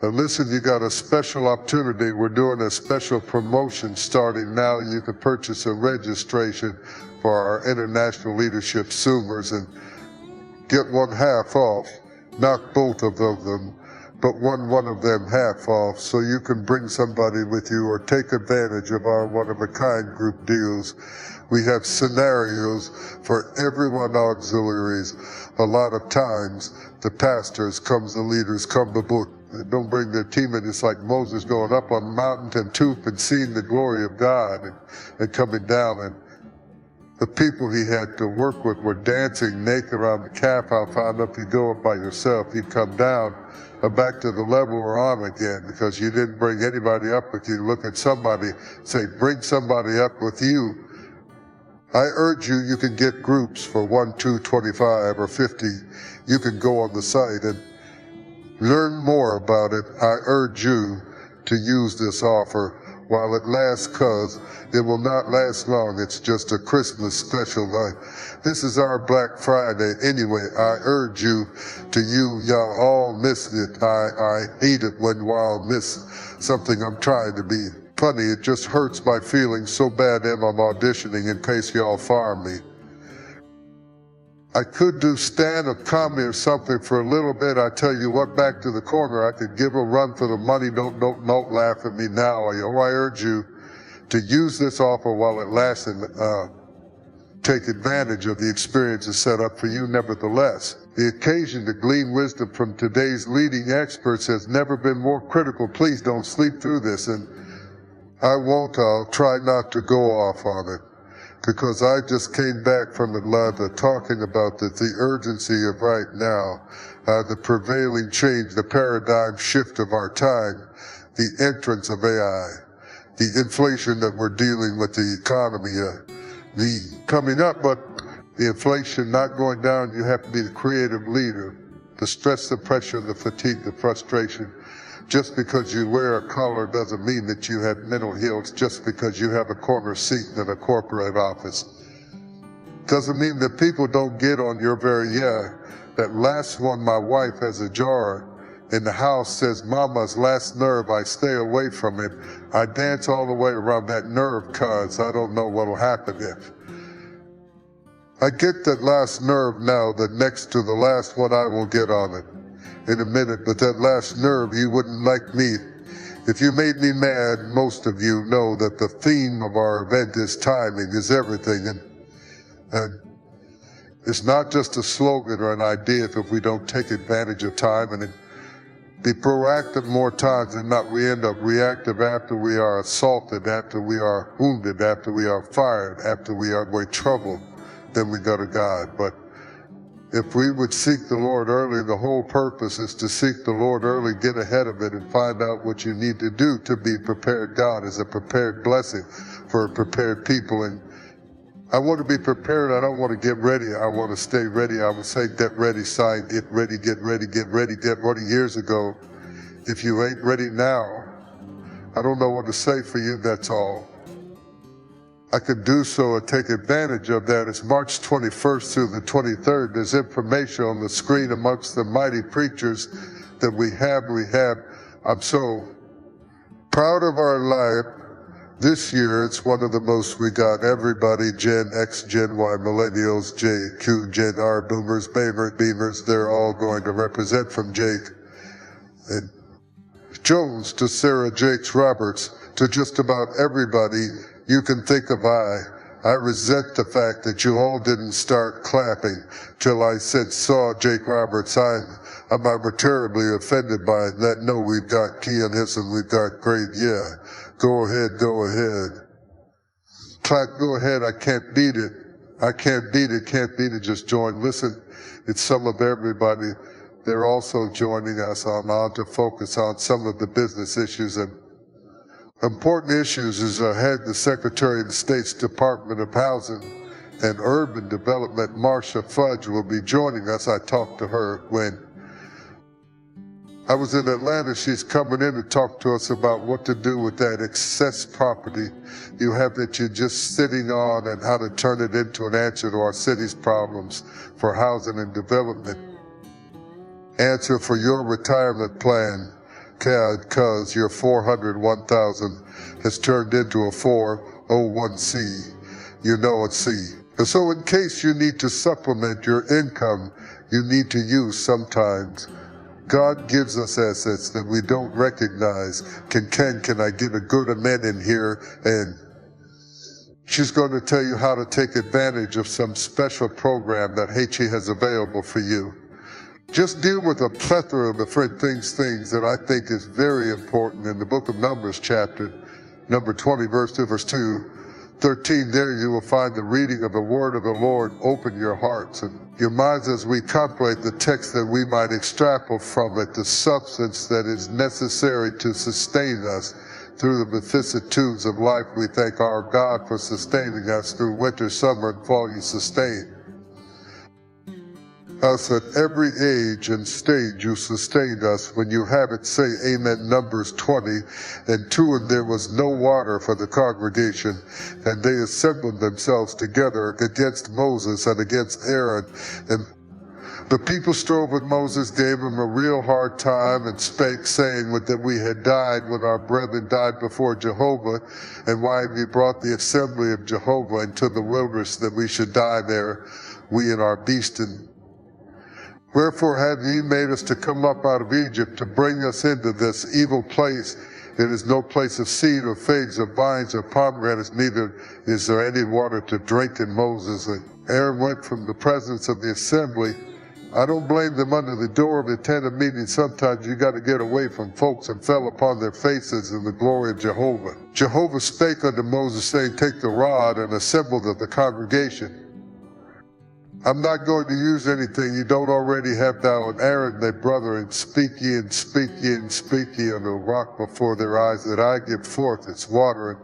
And listen, you got a special opportunity. We're doing a special promotion starting now. You can purchase a registration for our International Leadership Zoomers and get one half off. Not both of them, but one of them half off, so you can bring somebody with you or take advantage of our one-of-a-kind group deals. We have scenarios for everyone auxiliaries. A lot of times, the pastors the leaders come to book. They don't bring their team in. It's like Moses going up on the mountain and Tooth and seeing the glory of God and coming down. And the people he had to work with were dancing naked around the calf. I found if you go up by yourself, you come down back to the level we're on again, because you didn't bring anybody up with you. Look at somebody, say, bring somebody up with you. I urge you, you can get groups for 1, 2, 25, or 50. You can go on the site and learn more about it. I urge you to use this offer while it lasts, because it will not last long. It's just a Christmas special night. This is our Black Friday. Anyway, I urge you to y'all all miss it. I hate it when y'all miss something I'm trying to be funny. It just hurts my feelings so bad and I'm auditioning in case y'all fire me. I could do stand-up comedy or something for a little bit. I tell you what, back to the corner, I could give a run for the money. Don't laugh at me now. I urge you to use this offer while it lasts and take advantage of the experiences set up for you nevertheless. The occasion to glean wisdom from today's leading experts has never been more critical. Please don't sleep through this, and I'll try not to go off on it, because I just came back from Atlanta talking about the urgency of right now, the prevailing change, the paradigm shift of our time, the entrance of AI, the inflation that we're dealing with, the economy, the coming up, but the inflation not going down. You have to be the creative leader. The stress, the pressure, the fatigue, the frustration. Just because you wear a collar doesn't mean that you have mental health. Just because you have a corner seat in a corporate office doesn't mean that people don't get on your that last one my wife has a jar in the house, says mama's last nerve, I stay away from it. I dance all the way around that nerve, cause I don't know what'll happen if. I get that last nerve now, that next to the last one I will get on it in a minute, but that last nerve, you wouldn't like me. If you made me mad, most of you know that the theme of our event is timing, is everything. And it's not just a slogan or an idea if we don't take advantage of time and be proactive more times than not. We end up reactive after we are assaulted, after we are wounded, after we are fired, after we are in trouble, then we go to God. But if we would seek the Lord early, the whole purpose is to seek the Lord early, get ahead of it, and find out what you need to do to be prepared. God is a prepared blessing for prepared people. And I want to be prepared. I don't want to get ready. I want to stay ready. I would say get ready, sign, get ready, get ready, get ready, get ready years ago. If you ain't ready now, I don't know what to say for you, that's all. I could do so and take advantage of that. It's March 21st through the 23rd. There's information on the screen amongst the mighty preachers that we have. I'm so proud of our life. This year, it's one of the most. We got everybody, Gen X, Gen Y, Millennials, J, Q, Gen R, Boomers, Beamers, they're all going to represent, from Jake and Jones to Sarah Jakes Roberts to just about everybody you can think of. I resent the fact that you all didn't start clapping till I saw Jake Roberts. I'm terribly offended by that. No, we've got Keanism, we've got great, yeah. Go ahead. Clap, go ahead, I can't beat it. Can't beat it, just join. Listen, it's some of everybody. They're also joining us on to focus on some of the business issues and important issues. Is ahead the Secretary of the State's Department of Housing and Urban Development, Marcia Fudge, will be joining us. I talked to her when I was in Atlanta. She's coming in to talk to us about what to do with that excess property you have that you're just sitting on and how to turn it into an answer to our city's problems for housing and development. Answer for your retirement plan. because your 401,000 has turned into a 401c. You know it's C. And so in case you need to supplement your income, you need to use sometimes. God gives us assets that we don't recognize. Can I get a good amen in here? And she's going to tell you how to take advantage of some special program that HE has available for you. Just deal with a plethora of different things that I think is very important in the book of Numbers chapter number 20, verse 2, verse 2. 13, there you will find the reading of the word of the Lord. Open your hearts and your minds as we contemplate the text, that we might extrapolate from it the substance that is necessary to sustain us through the vicissitudes of life. We thank our God for sustaining us through winter, summer, and fall. You sustain us at every age and stage. You sustained us. When you have it, say amen. Numbers 20 and 2, and there was no water for the congregation, and they assembled themselves together against Moses and against Aaron. And the people strove with Moses, gave him a real hard time, and spake, saying that we had died when our brethren died before Jehovah, and why have you brought the assembly of Jehovah into the wilderness, that we should die there, we and our beasts? And wherefore have ye made us to come up out of Egypt, to bring us into this evil place? It is no place of seed, or figs, or vines, or pomegranates, neither is there any water to drink. In Moses and Aaron went from the presence of the assembly. I don't blame them. Under the door of the tent of meeting, sometimes you got to get away from folks, and fell upon their faces in the glory of Jehovah. Jehovah spake unto Moses, saying, take the rod and assemble the congregation. I'm not going to use anything you don't already have thou and Aaron thy brother, and speak ye and speak ye and speak ye on the rock before their eyes, that I give forth its water. And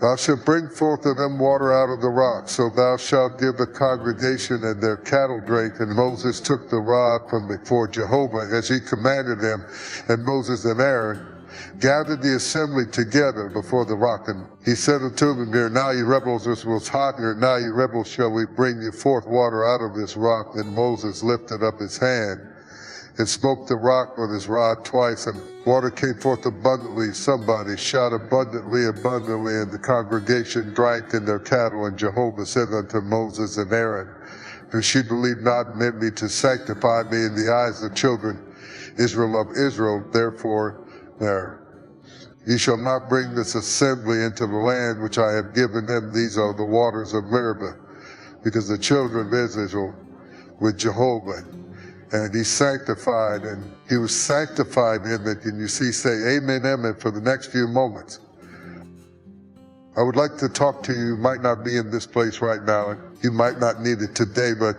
thou shalt bring forth of them water out of the rock. So thou shalt give the congregation and their cattle drink. And Moses took the rod from before Jehovah, as he commanded them. And Moses and Aaron gathered the assembly together before the rock. And he said unto them, here now, ye rebels, this was hot, here now, ye rebels, shall we bring you forth water out of this rock? Then Moses lifted up his hand and smote the rock with his rod twice, and water came forth abundantly. Somebody shout abundantly, abundantly, and the congregation drank in their cattle. And Jehovah said unto Moses and Aaron, and she believed not in me to sanctify me in the eyes of children Israel of Israel, therefore ye shall not bring this assembly into the land which I have given them. These are the waters of Meribah, because the children of Israel with Jehovah. And he sanctified, and he was sanctified in it. And you see, say amen, amen for the next few moments. I would like to talk to you. You might not be in this place right now, and you might not need it today, but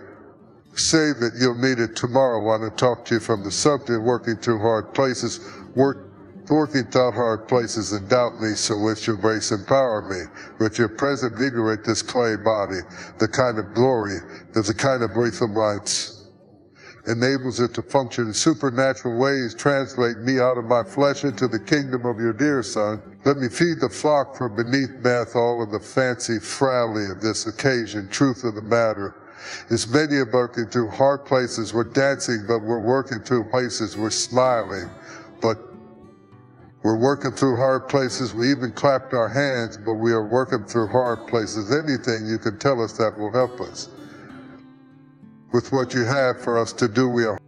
say that you'll need it tomorrow. I want to talk to you from the subject, working through hard places. Working through hard places, and doubt me, so with your grace empower me. With your present vigorate this clay body, the kind of glory, there's a kind of breath of rights, enables it to function in supernatural ways. Translate me out of my flesh into the kingdom of your dear Son. Let me feed the flock from beneath math, all of the fancy frowley of this occasion. Truth of the matter is, many are working through hard places. We're dancing, but we're working through places. We're smiling, but we're working through hard places. We even clapped our hands, but we are working through hard places. Anything you can tell us that will help us with what you have for us to do, we are.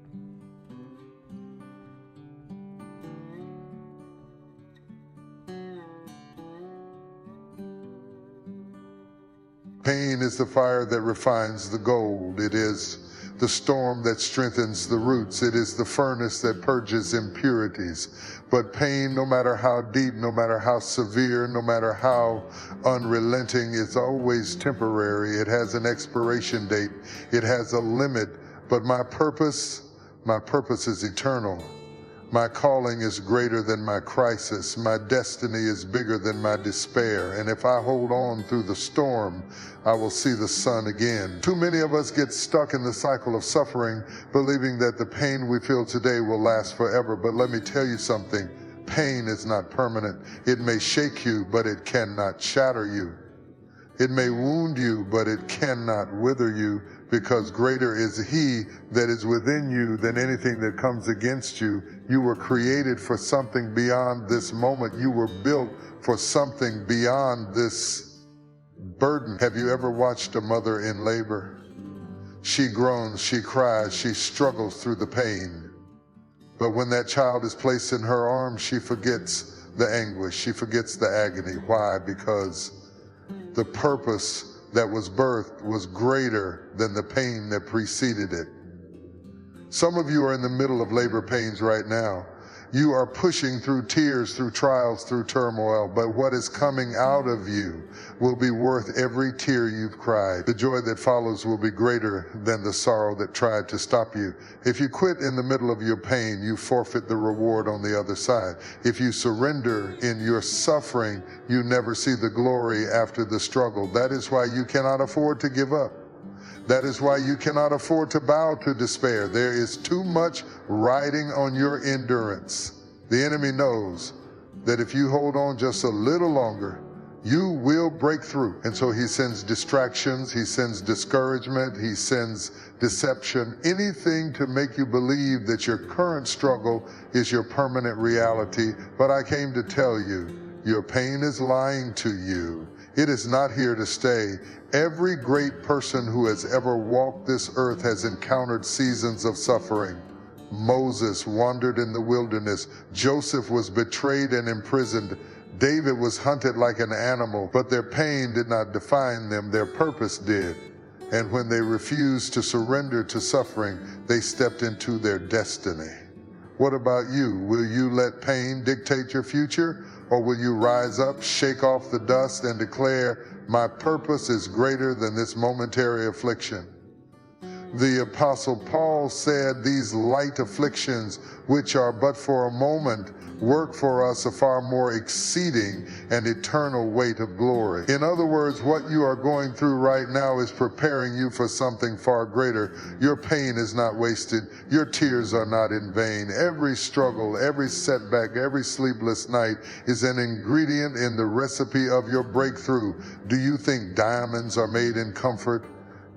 Pain is the fire that refines the gold. It is the storm that strengthens the roots. It is the furnace that purges impurities. But pain, no matter how deep, no matter how severe, no matter how unrelenting, is always temporary. It has an expiration date. It has a limit. But my purpose is eternal. My calling is greater than my crisis. My destiny is bigger than my despair. And if I hold on through the storm, I will see the sun again. Too many of us get stuck in the cycle of suffering, believing that the pain we feel today will last forever. But let me tell you something. Pain is not permanent. It may shake you, but it cannot shatter you. It may wound you, but it cannot wither you, because greater is he that is within you than anything that comes against you. You were created for something beyond this moment. You were built for something beyond this burden. Have you ever watched a mother in labor? She groans, she cries, she struggles through the pain. But when that child is placed in her arms, she forgets the anguish, she forgets the agony. Why? Because the purpose that was birthed was greater than the pain that preceded it. Some of you are in the middle of labor pains right now. You are pushing through tears, through trials, through turmoil, but what is coming out of you will be worth every tear you've cried. The joy that follows will be greater than the sorrow that tried to stop you. If you quit in the middle of your pain, you forfeit the reward on the other side. If you surrender in your suffering, you never see the glory after the struggle. That is why you cannot afford to give up. That is why you cannot afford to bow to despair. There is too much riding on your endurance. The enemy knows that if you hold on just a little longer, you will break through. And so he sends distractions, he sends discouragement, he sends deception, anything to make you believe that your current struggle is your permanent reality. But I came to tell you, your pain is lying to you. It is not here to stay. Every great person who has ever walked this earth has encountered seasons of suffering. Moses wandered in the wilderness. Joseph was betrayed and imprisoned. David was hunted like an animal, but their pain did not define them, their purpose did. And when they refused to surrender to suffering, they stepped into their destiny. What about you? Will you let pain dictate your future? Or will you rise up, shake off the dust, and declare, my purpose is greater than this momentary affliction? The Apostle Paul said, these light afflictions, which are but for a moment, work for us a far more exceeding and eternal weight of glory. In other words, what you are going through right now is preparing you for something far greater. Your pain is not wasted. Your tears are not in vain. Every struggle, every setback, every sleepless night is an ingredient in the recipe of your breakthrough. Do you think diamonds are made in comfort?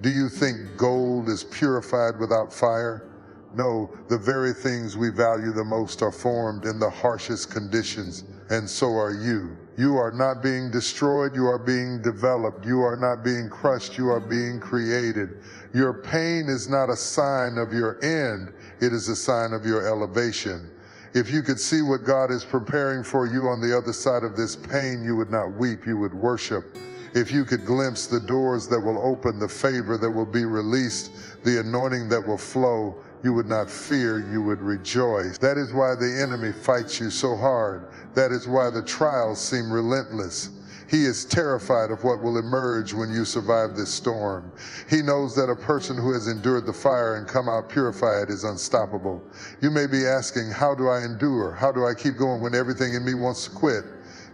Do you think gold is purified without fire? No, the very things we value the most are formed in the harshest conditions, and so are you. You are not being destroyed, you are being developed. You are not being crushed, you are being created. Your pain is not a sign of your end, it is a sign of your elevation. If you could see what God is preparing for you on the other side of this pain, you would not weep, you would worship. If you could glimpse the doors that will open, the favor that will be released, the anointing that will flow, you would not fear, you would rejoice. That is why the enemy fights you so hard. That is why the trials seem relentless. He is terrified of what will emerge when you survive this storm. He knows that a person who has endured the fire and come out purified is unstoppable. You may be asking, how do I endure? How do I keep going when everything in me wants to quit?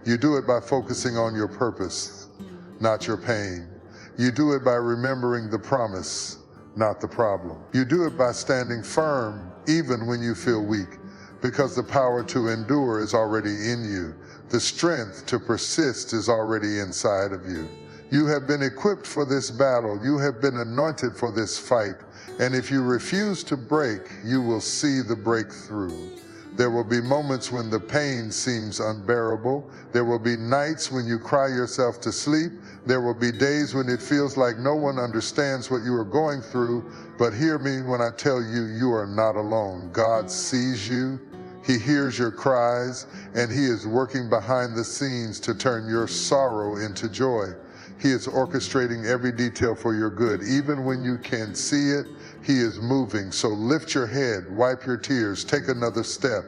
You do it by focusing on your purpose, not your pain. You do it by remembering the promise, not the problem. You do it by standing firm even when you feel weak, because the power to endure is already in you. The strength to persist is already inside of you. You have been equipped for this battle. You have been anointed for this fight. And if you refuse to break, you will see the breakthrough. There will be moments when the pain seems unbearable. There will be nights when you cry yourself to sleep. There will be days when it feels like no one understands what you are going through. But hear me when I tell you, you are not alone. God sees you. He hears your cries, and He is working behind the scenes to turn your sorrow into joy. He is orchestrating every detail for your good. Even when you can't see it, He is moving. So lift your head, wipe your tears, take another step.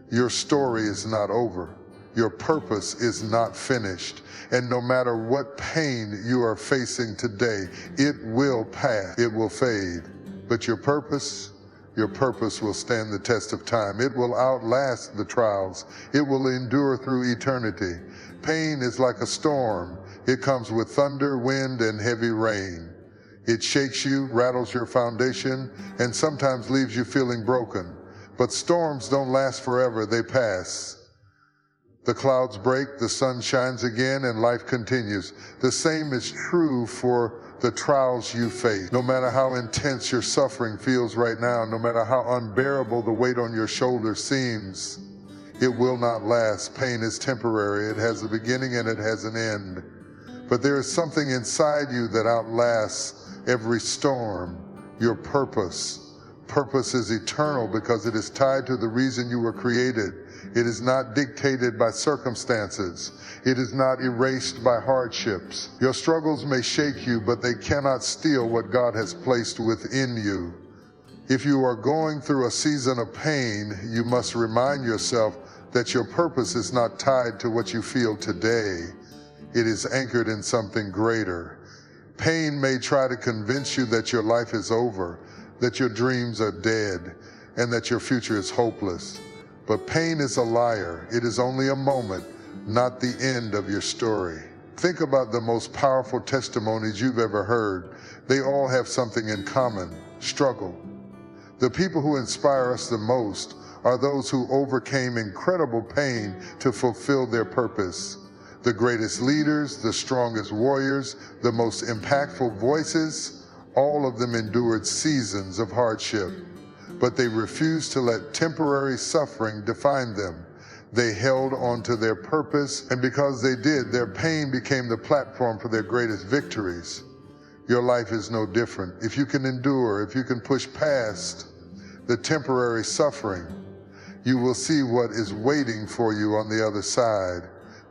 Your story is not over. Your purpose is not finished. And no matter what pain you are facing today, it will pass, it will fade. But your purpose will stand the test of time. It will outlast the trials. It will endure through eternity. Pain is like a storm. It comes with thunder, wind, and heavy rain. It shakes you, rattles your foundation, and sometimes leaves you feeling broken. But storms don't last forever, they pass. The clouds break, the sun shines again, and life continues. The same is true for the trials you face. No matter how intense your suffering feels right now, no matter how unbearable the weight on your shoulders seems, it will not last. Pain is temporary. It has a beginning and it has an end. But there is something inside you that outlasts every storm, your purpose. Purpose is eternal because it is tied to the reason you were created. It is not dictated by circumstances. It is not erased by hardships. Your struggles may shake you, but they cannot steal what God has placed within you. If you are going through a season of pain, you must remind yourself that your purpose is not tied to what you feel today. It is anchored in something greater. Pain may try to convince you that your life is over, that your dreams are dead, and that your future is hopeless. But pain is a liar. It is only a moment, not the end of your story. Think about the most powerful testimonies you've ever heard. They all have something in common: struggle. The people who inspire us the most are those who overcame incredible pain to fulfill their purpose. The greatest leaders, the strongest warriors, the most impactful voices, all of them endured seasons of hardship. But they refused to let temporary suffering define them. They held on to their purpose, and because they did, their pain became the platform for their greatest victories. Your life is no different. If you can endure, if you can push past the temporary suffering, you will see what is waiting for you on the other side.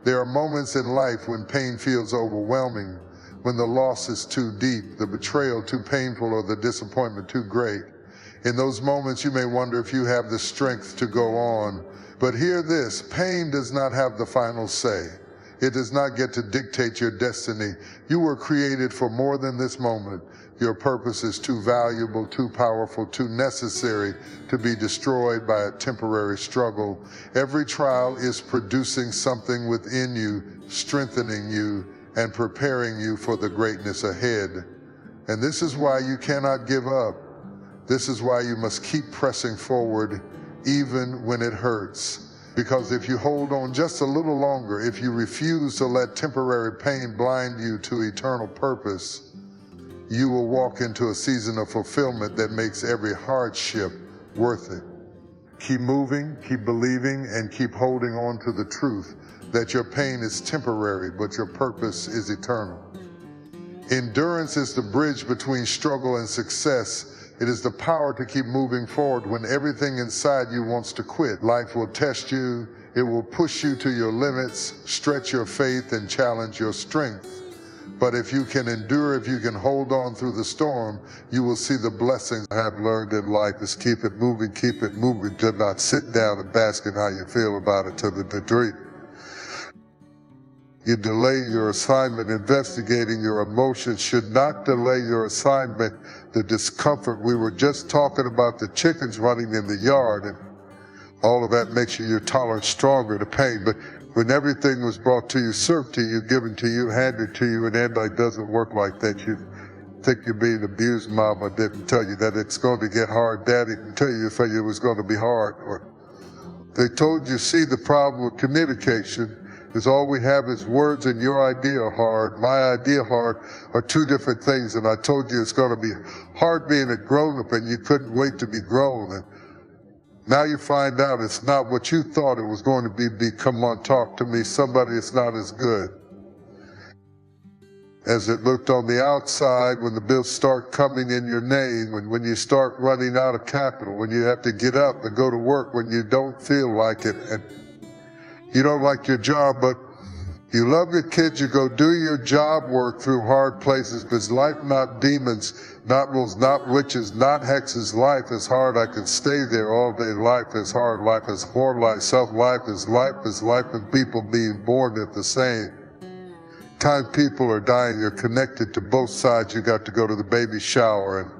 There are moments in life when pain feels overwhelming, when the loss is too deep, the betrayal too painful, or the disappointment too great. In those moments, you may wonder if you have the strength to go on. But hear this: pain does not have the final say. It does not get to dictate your destiny. You were created for more than this moment. Your purpose is too valuable, too powerful, too necessary to be destroyed by a temporary struggle. Every trial is producing something within you, strengthening you, and preparing you for the greatness ahead. And this is why you cannot give up. This is why you must keep pressing forward even when it hurts. Because if you hold on just a little longer, if you refuse to let temporary pain blind you to eternal purpose, you will walk into a season of fulfillment that makes every hardship worth it. Keep moving, keep believing, and keep holding on to the truth that your pain is temporary, but your purpose is eternal. Endurance is the bridge between struggle and success. It is the power to keep moving forward when everything inside you wants to quit. Life will test you. It will push you to your limits, stretch your faith, and challenge your strength. But if you can endure, if you can hold on through the storm, you will see the blessings. I have learned in life is keep it moving, keep it moving. Do not sit down and bask in how you feel about it to the degree you delay your assignment. Investigating your emotions should not delay your assignment. The discomfort, we were just talking about the chickens running in the yard, and all of that makes your tolerance stronger to pain. But when everything was brought to you, served to you, given to you, handed to you, and everybody doesn't work like that, you think you're being abused. Mama didn't tell you that it's going to get hard. Daddy didn't tell you if it was going to be hard. Or they told you, see, the problem with communication is all we have is words, and your idea hard, my idea hard are two different things. And I told you it's going to be hard being a grown-up, and you couldn't wait to be grown. And now you find out it's not what you thought it was going to be. Come on, talk to me. Somebody is not as good as it looked on the outside. When the bills start coming in your name, when you start running out of capital, when you have to get up and go to work when you don't feel like it, and you don't like your job, but you love your kids, you go do your job work through hard places, because life not demons, not rules, not witches, not hexes. Life is hard. I can stay there all day. Life is hard. Life is poor. Life, self-life is life, and people being born at the same time. People are dying. You're connected to both sides. You got to go to the baby shower and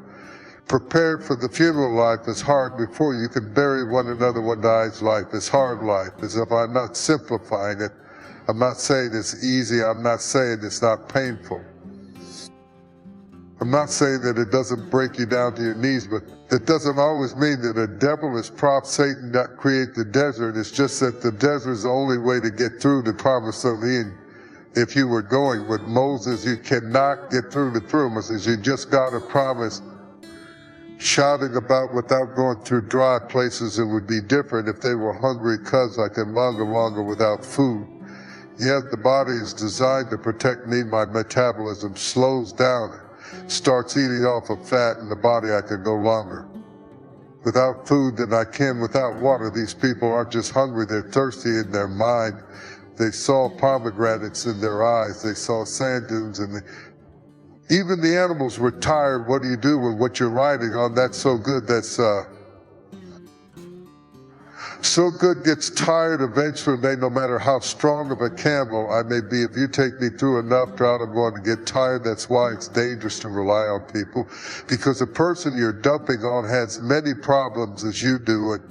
prepared for the funeral. Life is hard before you can bury one another. One dies. Life is hard. Life is, if I'm not simplifying it, I'm not saying it's easy. I'm not saying it's not painful. I'm not saying that it doesn't break you down to your knees, but it doesn't always mean that a devil is prop Satan that create the desert. It's just that the desert is the only way to get through the promised land. if you were going with Moses, you cannot get through the promises. You just got a promise. Shouting about without going through dry places, it would be different if they were hungry because I can longer without food. Yet the body is designed to protect me. My metabolism slows down, starts eating off of fat, and the body I can go longer without food than I can without water. These people aren't just hungry, they're thirsty in their mind. They saw pomegranates in their eyes, they saw sand dunes, and even the animals were tired. What do you do with what you're riding on? That's so good, so good gets tired eventually, no matter how strong of a camel I may be. If you take me through enough drought, I'm going to get tired. That's why it's dangerous to rely on people, because the person you're dumping on has many problems as you do. And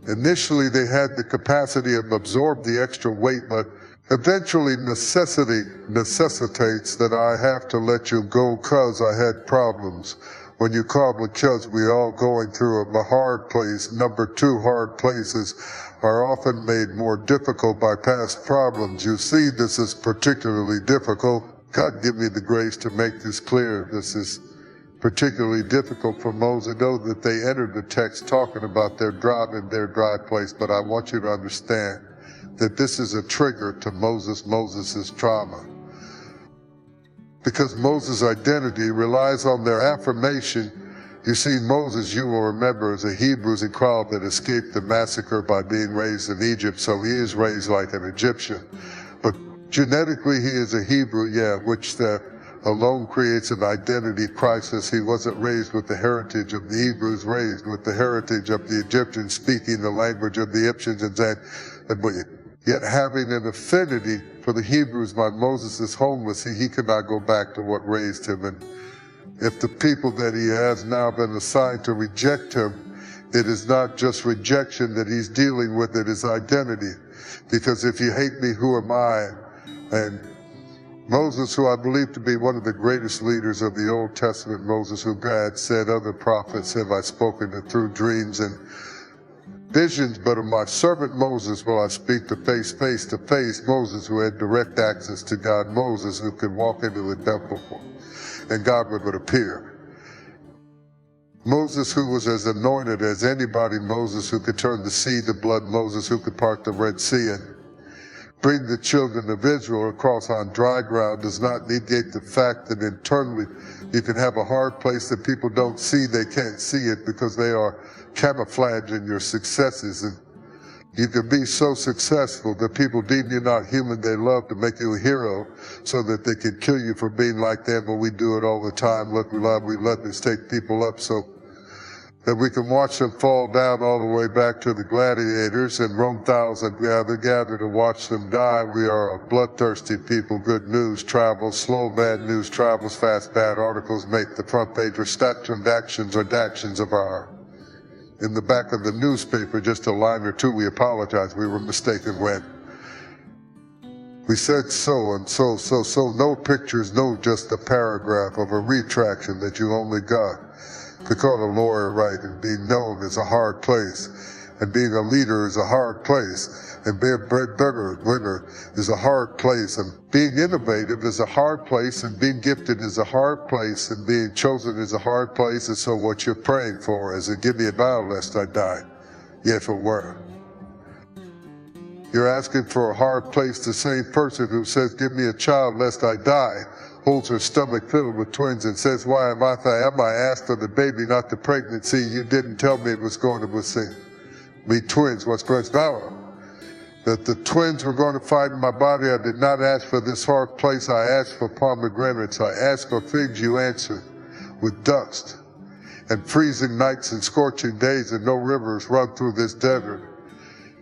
initially they had the capacity to absorb the extra weight, but eventually necessity necessitates that I have to let you go because I had problems. When you call because we're all going through a hard place. Number two, hard places are often made more difficult by past problems. You see, this is particularly difficult. God, give me the grace to make this clear. This is particularly difficult for Moses. I know that they entered the text talking about their drought and their dry place, but I want you to understand that this is a trigger to Moses' trauma. Because Moses' identity relies on their affirmation. You see, Moses, you will remember, is a Hebrew crowd that escaped the massacre by being raised in Egypt, so he is raised like an Egyptian. But genetically, he is a Hebrew, which alone creates an identity crisis. He wasn't raised with the heritage of the Hebrews, raised with the heritage of the Egyptians, speaking the language of the Egyptians, and yet having an affinity for the Hebrews. While Moses is homeless, he cannot go back to what raised him. And if the people that he has now been assigned to reject him, it is not just rejection that he's dealing with, it is identity. Because if you hate me, who am I? And Moses, who I believe to be one of the greatest leaders of the Old Testament, Moses, who God said, other prophets have I spoken to through dreams and visions, but of my servant Moses will I speak to face to face. Moses, who had direct access to God. Moses, who could walk into the temple and God would appear. Moses, who was as anointed as anybody. Moses, who could turn the sea to blood. Moses, who could part the Red Sea and bring the children of Israel across on dry ground, does not negate the fact that internally you can have a hard place that people don't see. They can't see it because they are camouflage in your successes, and you can be so successful that people deem you not human. They love to make you a hero so that they can kill you for being like them. But we do it all the time. Look, we let this take people up so that we can watch them fall down all the way back to the gladiators, and Rome thousand gather to watch them die. We are a bloodthirsty people. Good news travels slow, bad news travels fast. Bad articles make the front page, or actions of our in the back of the newspaper, just a line or two. We apologize. We were mistaken when we said so and so. No pictures, no just a paragraph of a retraction that you only got to call a lawyer right. And being known is a hard place, and being a leader is a hard place, and being a winner is a hard place, and being innovative is a hard place, and being gifted is a hard place, and being chosen is a hard place. And so what you're praying for is, give me a bow lest I die. Yea, if it were. You're asking for a hard place. The same person who says, give me a child lest I die, holds her stomach filled with twins and says, why am I asked for the baby, not the pregnancy? You didn't tell me it was going to be twins. What's going on? That the twins were going to fight in my body. I did not ask for this hard place. I asked for pomegranates. I asked for figs. You answered with dust and freezing nights and scorching days, and no rivers run through this desert.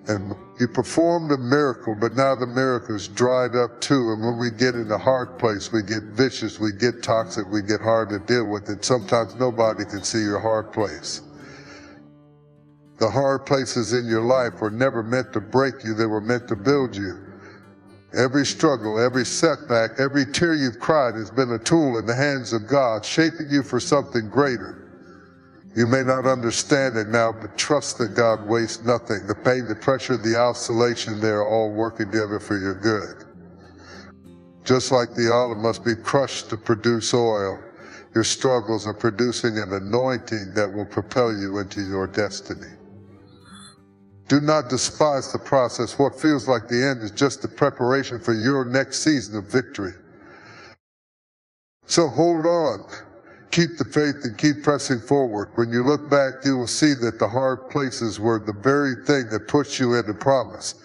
And you performed a miracle, but now the miracle's dried up too. And when we get in a hard place, we get vicious, we get toxic, we get hard to deal with it. Sometimes nobody can see your hard place. The hard places in your life were never meant to break you, they were meant to build you. Every struggle, every setback, every tear you've cried has been a tool in the hands of God, shaping you for something greater. You may not understand it now, but trust that God wastes nothing. The pain, the pressure, the isolation, they're all working together for your good. Just like the olive must be crushed to produce oil, your struggles are producing an anointing that will propel you into your destiny. Do not despise the process. What feels like the end is just the preparation for your next season of victory. So hold on. Keep the faith and keep pressing forward. When you look back, you will see that the hard places were the very thing that pushed you into promise.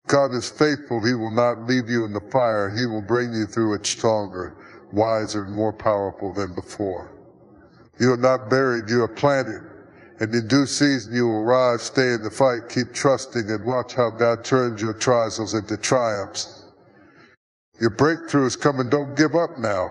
God is faithful. He will not leave you in the fire. He will bring you through it stronger, wiser, and more powerful than before. You are not buried. You are planted. And in due season you will rise, stay in the fight, keep trusting, and watch how God turns your trials into triumphs. Your breakthrough is coming. Don't give up now.